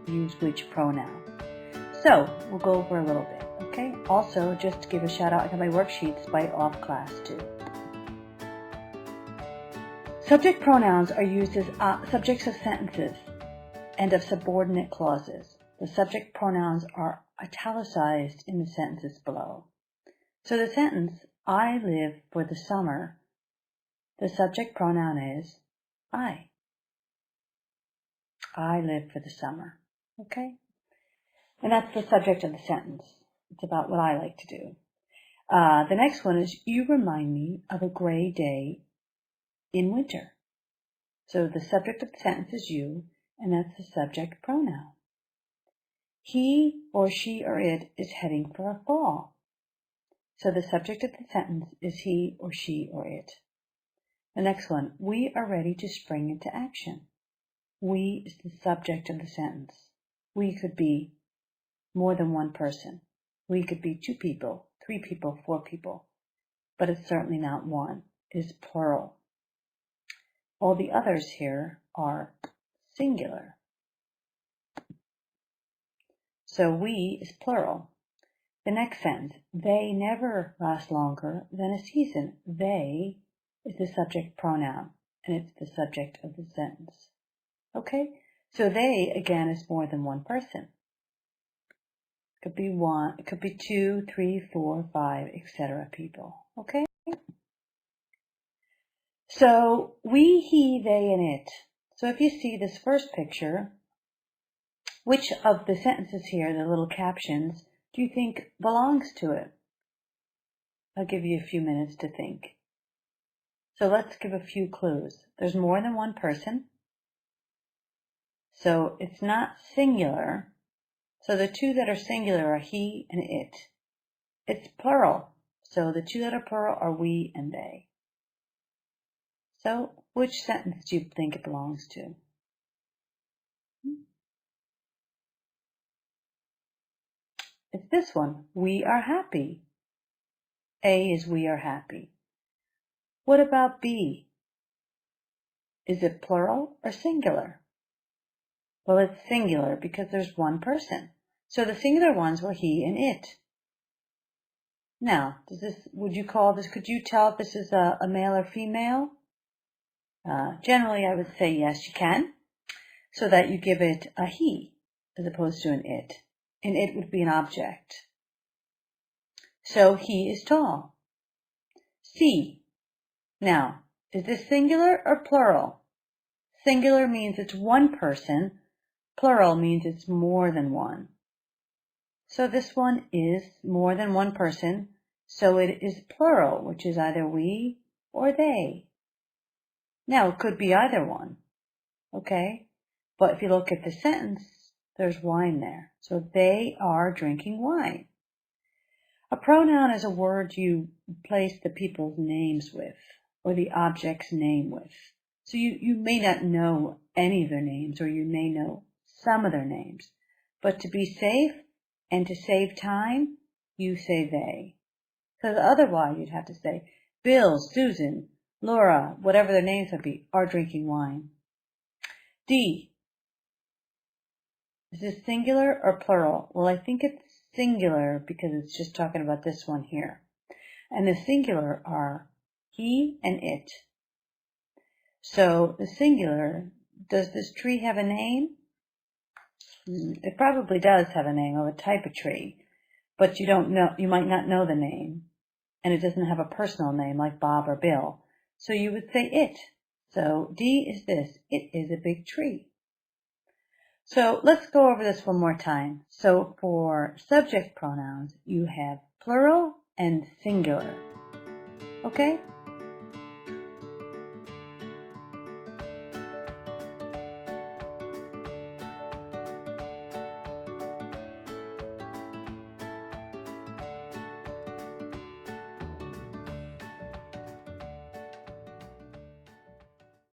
use which pronoun. So we'll go over a little bit, okay? Also, just to give a shout out, I got my worksheets by off class too. Subject pronouns are used as subjects of sentences and of subordinate clauses. The subject pronouns are italicized in the sentences below. So the sentence, I live for the summer, the subject pronoun is I. I live for the summer, okay? And that's the subject of the sentence. It's about what I like to do. The next one is, you remind me of a gray day in winter. So the subject of the sentence is you, and that's the subject pronoun. He or she or it is heading for a fall. So the subject of the sentence is he or she or it. The next one, we are ready to spring into action. We is the subject of the sentence. We could be more than one person. We could be 2 people, 3 people, 4 people, but it's certainly not one. It is plural. All the others here are singular. So we is plural. The next sentence, they never last longer than a season. They is the subject pronoun, and it's the subject of the sentence. Okay? So they, again, is more than one person. Could be 1, it could be 2, 3, 4, 5, etc. people. Okay? So we, he, they, and it. So if you see this first picture, which of the sentences here, the little captions, do you think belongs to it? I'll give you a few minutes to think. So let's give a few clues. There's more than one person. So it's not singular. So the 2 that are singular are he and it. It's plural. So the 2 that are plural are we and they. So which sentence do you think it belongs to? It's this one. We are happy. A is we are happy. What about B? Is it plural or singular? Well, it's singular because there's one person. So the singular ones were he and it. Now, would you call this, could you tell if this is a male or female? Generally, I would say yes, you can, so that you give it a he as opposed to an it. And it would be an object. So he is tall. C. Now, is this singular or plural? Singular means it's one person. Plural means it's more than one. So this one is more than one person. So it is plural, which is either we or they. Now, it could be either one. Okay? But if you look at the sentence, there's wine there. So they are drinking wine. A pronoun is a word you place the people's names with, or the object's name with. So you may not know any of their names, or you may know some of their names. But to be safe and to save time, you say they. Because otherwise you'd have to say, Bill, Susan, Laura, whatever their names would be, are drinking wine. D. Is this singular or plural? Well, I think it's singular because it's just talking about this one here. And the singular are he and it. So the singular, does this tree have a name? It probably does have a name of a type of tree, but you don't know, you might not know the name, and it doesn't have a personal name like Bob or Bill. So you would say it. So D is this, it is a big tree. So let's go over this one more time. So for subject pronouns, you have plural and singular. Okay?